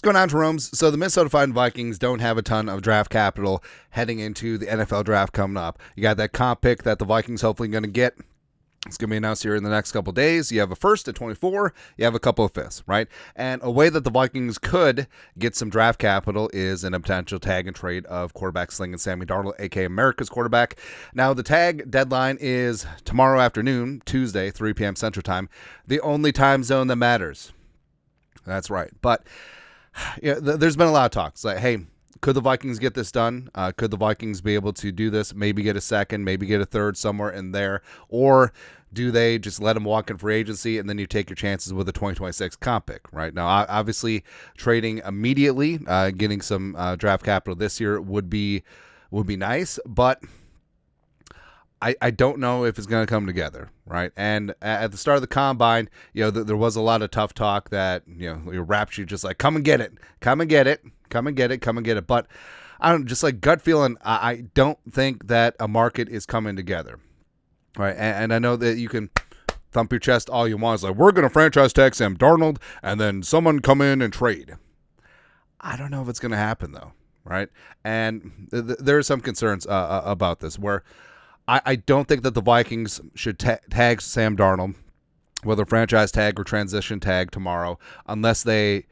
going on, Jerome? So the Minnesota Vikings don't have a ton of draft capital heading into the NFL draft coming up. You got that comp pick that the Vikings hopefully going to get. It's going to be announced here in the next couple of days. You have a first at 24. You have a couple of fifths, right? And a way that the Vikings could get some draft capital is in a potential tag and trade of quarterback slinging Sam Darnold, a.k.a. America's quarterback. Now, the tag deadline is tomorrow afternoon, Tuesday, 3 p.m. Central Time, the only time zone that matters. That's right. But there's been a lot of talk. It's like, hey, could the Vikings get this done? Could the Vikings be able to do this? Maybe get a second, maybe get a third somewhere in there. Or do they just let him walk in free agency and then you take your chances with a 2026 comp pick, right? Now, obviously, trading immediately, getting some draft capital this year would be nice, but I don't know if it's going to come together, right? And at the start of the combine, there was a lot of tough talk that, raps you just like, come and get it, come and get it, come and get it, come and get it. But I don't, just like gut feeling, I don't think that a market is coming together, right? And I know that you can thump your chest all you want. It's like, we're going to franchise tag Sam Darnold and then someone come in and trade. I don't know if it's going to happen though, right? And there are some concerns about this where I don't think that the Vikings should tag Sam Darnold, whether franchise tag or transition tag tomorrow, unless they're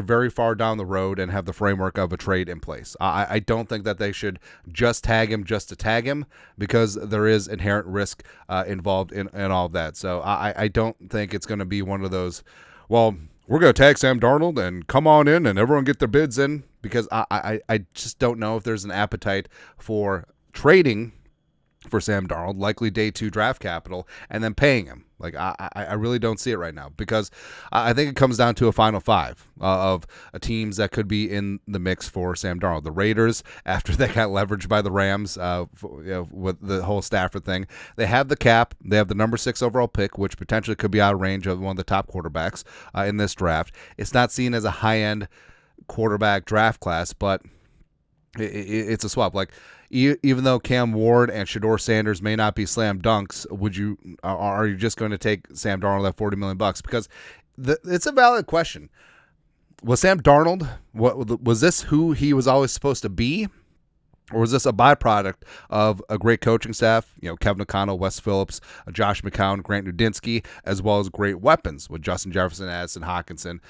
very far down the road and have the framework of a trade in place. I don't think that they should just tag him just to tag him because there is inherent risk involved in all of that. So I don't think it's going to be one of those, well, we're going to tag Sam Darnold and come on in and everyone get their bids in, because I just don't know if there's an appetite for trading for Sam Darnold, likely day 2 draft capital, and then paying him. Like, I really don't see it right now, because I think it comes down to a final 5 of teams that could be in the mix for Sam Darnold. The Raiders, after they got leveraged by the Rams with the whole Stafford thing, they have the cap. They have the number 6 overall pick, which potentially could be out of range of one of the top quarterbacks in this draft. It's not seen as a high-end quarterback draft class, but it's a swap. Like, even though Cam Ward and Shedeur Sanders may not be slam dunks, are you just going to take Sam Darnold at $40 million? Because it's a valid question. Was Sam Darnold, was this who he was always supposed to be? Or was this a byproduct of a great coaching staff, Kevin O'Connell, Wes Phillips, Josh McCown, Grant Nudinsky, as well as great weapons with Justin Jefferson, Addison Hockenson,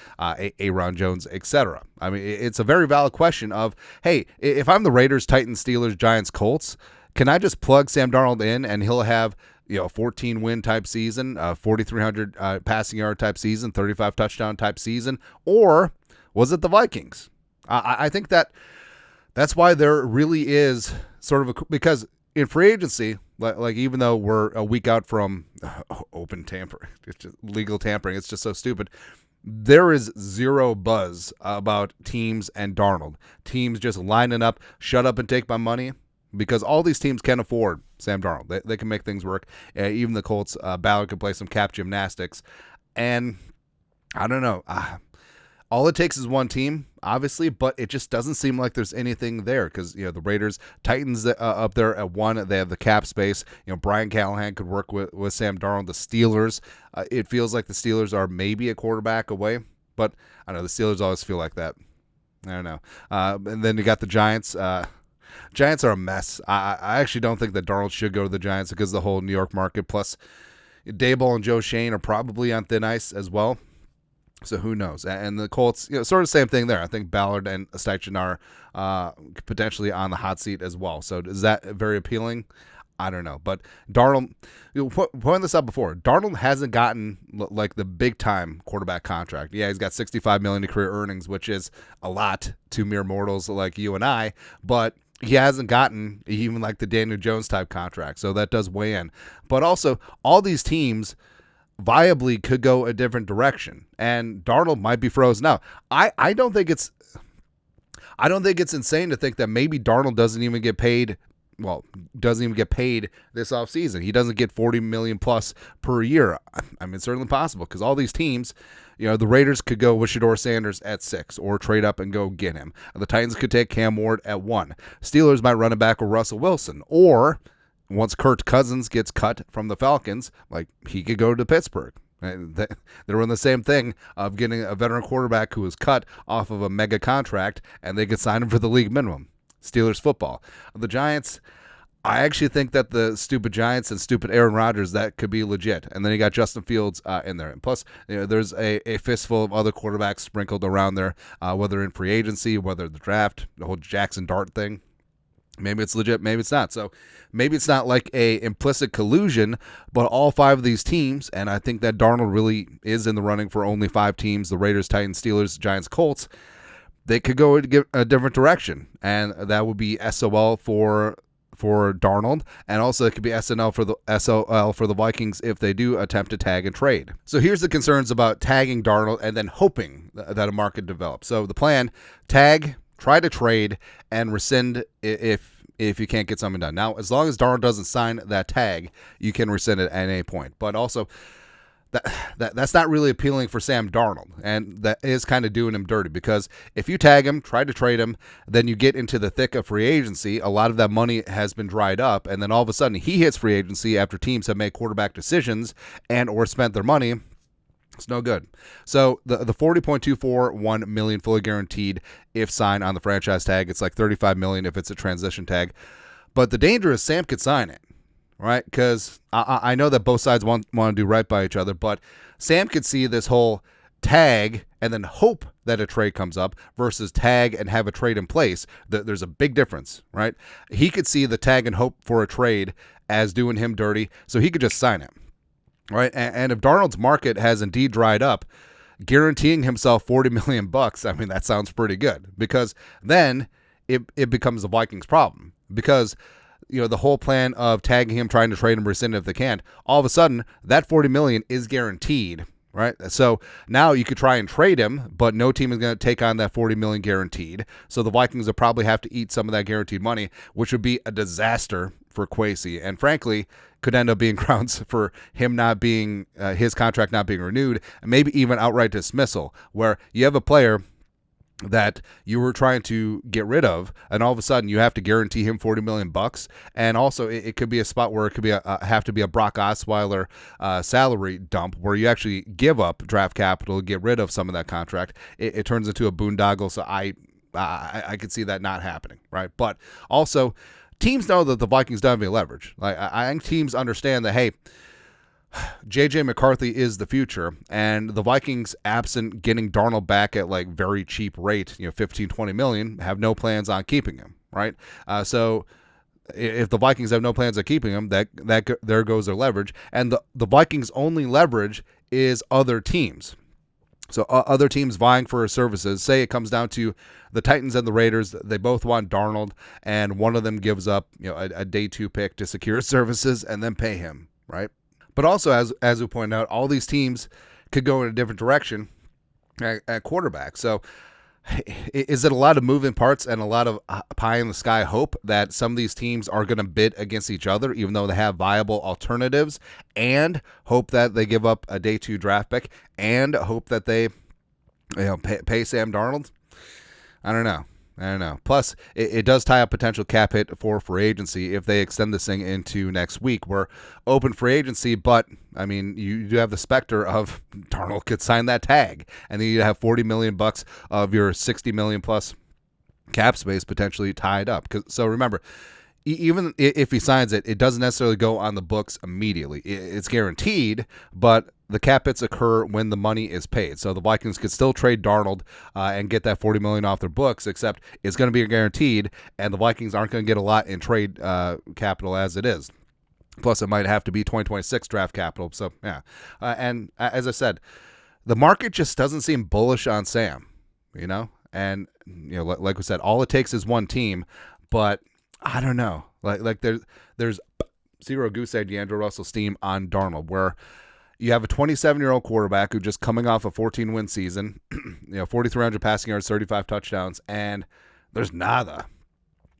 Aaron Jones, etc.? I mean, it's a very valid question of, hey, if I'm the Raiders, Titans, Steelers, Giants, Colts, can I just plug Sam Darnold in and he'll have a 14-win type season, 4,300 passing yard type season, 35 touchdown type season? Or was it the Vikings? I think that's why there really is sort of because in free agency, like even though we're a week out from open tampering, it's just legal tampering, it's just so stupid. There is zero buzz about teams and Darnold. Teams just lining up, shut up and take my money, because all these teams can afford Sam Darnold. They can make things work. Even the Colts, Ballard could play some cap gymnastics. And I don't know. All it takes is one team, obviously, but it just doesn't seem like there's anything there because, the Raiders, Titans up there at 1, they have the cap space. Brian Callahan could work with Sam Darnold. The Steelers, it feels like the Steelers are maybe a quarterback away, but I know the Steelers always feel like that. I don't know. And then you got the Giants. Giants are a mess. I actually don't think that Darnold should go to the Giants because of the whole New York market. Plus, Daboll and Joe Shane are probably on thin ice as well. So who knows? And the Colts, sort of the same thing there. I think Ballard and Steichen are potentially on the hot seat as well. So is that very appealing? I don't know. But Darnold, pointed this out before, Darnold hasn't gotten like the big time quarterback contract. Yeah, he's got $65 million in career earnings, which is a lot to mere mortals like you and I. But he hasn't gotten even like the Daniel Jones type contract. So that does weigh in. But also, all these teams viably could go a different direction, and Darnold might be frozen out. I don't think it's insane to think that maybe Darnold doesn't even get paid this offseason. He doesn't get $40 million plus per year. I mean, it's certainly possible because all these teams, the Raiders could go with Shedeur Sanders at 6 or trade up and go get him. The Titans could take Cam Ward at 1. Steelers might run it back with Russell Wilson, or once Kirk Cousins gets cut from the Falcons, like he could go to Pittsburgh. And they're doing the same thing of getting a veteran quarterback who was cut off of a mega contract, and they could sign him for the league minimum. Steelers football. The Giants, I actually think that the stupid Giants and stupid Aaron Rodgers, that could be legit. And then you got Justin Fields in there. And plus, there's a fistful of other quarterbacks sprinkled around there, whether in free agency, whether the draft, the whole Jackson Dart thing. Maybe it's legit, maybe it's not. So maybe it's not like a implicit collusion, but all 5 of these teams, and I think that Darnold really is in the running for only 5 teams, the Raiders, Titans, Steelers, Giants, Colts, they could go in a different direction. And that would be SOL for Darnold, and also it could be SOL for the Vikings if they do attempt to tag and trade. So here's the concerns about tagging Darnold and then hoping that a market develops. So the plan: tag, try to trade, and rescind if you can't get something done. Now, as long as Darnold doesn't sign that tag, you can rescind it at any point. But also, that's not really appealing for Sam Darnold, and that is kind of doing him dirty, because if you tag him, try to trade him, then you get into the thick of free agency. A lot of that money has been dried up, and then all of a sudden he hits free agency after teams have made quarterback decisions and or spent their money. It's no good. So the $40.241 million fully guaranteed if signed on the franchise tag. It's like $35 million if it's a transition tag. But the danger is Sam could sign it, right? Because I know that both sides want to do right by each other, but Sam could see this whole tag and then hope that a trade comes up versus tag and have a trade in place. There's a big difference, right? He could see the tag and hope for a trade as doing him dirty, so he could just sign it. Right, and if Darnold's market has indeed dried up, guaranteeing himself $40 million, I mean, that sounds pretty good, because then it becomes the Vikings' problem, because the whole plan of tagging him, trying to trade him, rescind if they can't, all of a sudden that $40 million is guaranteed, right? So now you could try and trade him, but no team is going to take on that $40 million guaranteed. So the Vikings will probably have to eat some of that guaranteed money, which would be a disaster for Kwesi, and frankly could end up being grounds for him not being his contract not being renewed, and maybe even outright dismissal, where you have a player that you were trying to get rid of, and all of a sudden you have to guarantee him $40 million. And also it could be a spot where it could be have to be a Brock Osweiler salary dump, where you actually give up draft capital, get rid of some of that contract. It turns into a boondoggle. So I could see that not happening, right? But also, teams know that the Vikings don't have any leverage. Like, I think teams understand that, hey, J.J. McCarthy is the future, and the Vikings, absent getting Darnold back at like very cheap rate, $15-20 million, have no plans on keeping him, right? So if the Vikings have no plans on keeping him, there goes their leverage, and the Vikings' only leverage is other teams. So other teams vying for his services. Say it comes down to the Titans and the Raiders. They both want Darnold, and one of them gives up a day 2 pick to secure services and then pay him, right? But also, as we pointed out, all these teams could go in a different direction at quarterback. So is it a lot of moving parts and a lot of pie in the sky hope that some of these teams are going to bid against each other, even though they have viable alternatives, and hope that they give up a day 2 draft pick, and hope that they pay Sam Darnold? I don't know. Plus, it does tie up potential cap hit for free agency if they extend this thing into next week. We're open free agency, but I mean, you do have the specter of Darnold could sign that tag, and then you have $40 million of your $60 million plus cap space potentially tied up. So remember, even if he signs it, it doesn't necessarily go on the books immediately. It's guaranteed, but the cap hits occur when the money is paid. So the Vikings could still trade Darnold and get that $40 million off their books, except it's going to be guaranteed, and the Vikings aren't going to get a lot in trade capital as it is. Plus, it might have to be 2026 draft capital. So, yeah. And as I said, the market just doesn't seem bullish on Sam, And, like we said, all it takes is one team, but I don't know. Like there's zero goose egg D'Angelo Russell steam on Darnold, where you have a 27-year-old quarterback who just coming off a 14-win season, 4,300 passing yards, 35 touchdowns, and there's nada.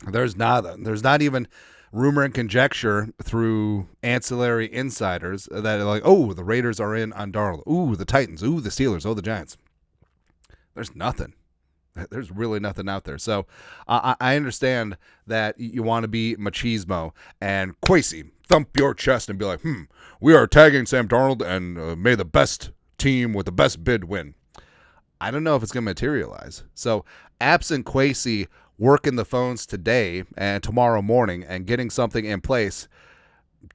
There's not even rumor and conjecture through ancillary insiders that are like, oh, the Raiders are in on Darnold. Ooh, the Titans. Ooh, the Steelers. Oh, the Giants. There's nothing. There's really nothing out there. So I understand that you want to be machismo and Kwesi, thump your chest and be like, we are tagging Sam Darnold, and may the best team with the best bid win. I don't know if it's going to materialize. So absent Kwesi working the phones today and tomorrow morning and getting something in place,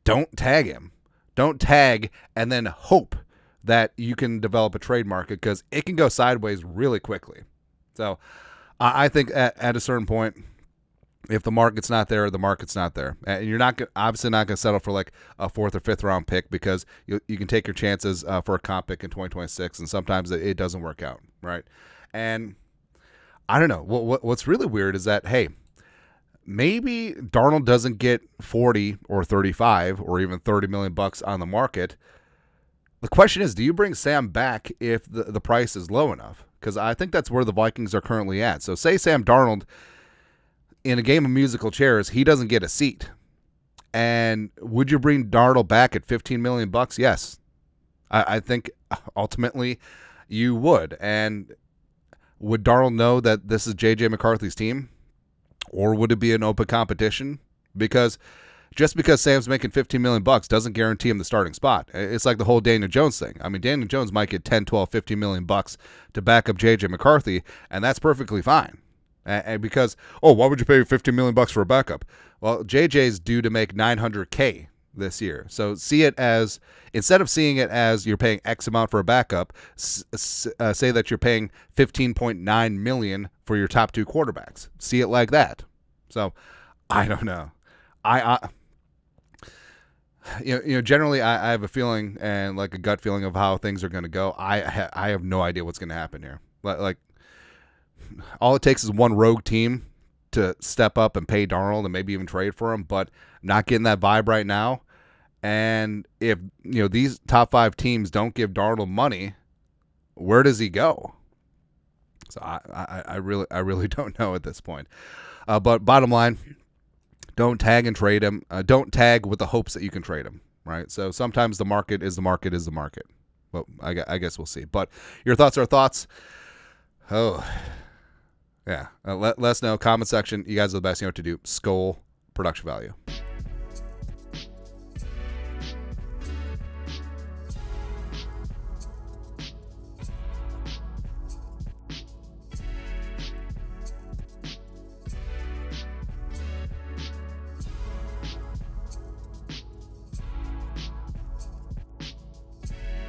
don't tag him. Don't tag and then hope that you can develop a trade market, because it can go sideways really quickly. So I think at a certain point, if the market's not there, the market's not there. And you're obviously not going to settle for like a 4th or 5th round pick, because you can take your chances for a comp pick in 2026, and sometimes it doesn't work out, right? And I don't know. What's really weird is that, hey, maybe Darnold doesn't get 40 or 35 or even 30 million bucks on the market. The question is, do you bring Sam back if the price is low enough? Because I think that's where the Vikings are currently at. So say Sam Darnold, in a game of musical chairs, he doesn't get a seat. And would you bring Darnold back at 15 million bucks? Yes. I think ultimately you would. And would Darnold know that this is J.J. McCarthy's team? Or would it be an open competition? Because just because Sam's making 15 million bucks doesn't guarantee him the starting spot. It's like the whole Daniel Jones thing. I mean, Daniel Jones might get 10, 12, 15 million bucks to back up J.J. McCarthy, and that's perfectly fine. And because, why would you pay 15 million bucks for a backup? Well, JJ's due to make $900K this year. So see it as, instead of seeing it as you're paying X amount for a backup, say that you're paying $15.9 million for your top 2 quarterbacks. See it like that. So I don't know. Generally I have a feeling, and like a gut feeling of how things are going to go. I have no idea what's going to happen here. Like, all it takes is one rogue team to step up and pay Darnold and maybe even trade for him, but not getting that vibe right now. And if these top 5 teams don't give Darnold money, where does he go? So I really don't know at this point. But bottom line, don't tag and trade him. Don't tag with the hopes that you can trade him. Right. So sometimes the market is the market is the market. Well, I guess we'll see. But your thoughts are thoughts. Oh. Yeah, let us know. Comment section. You guys are the best. You know what to do. Skol, production value.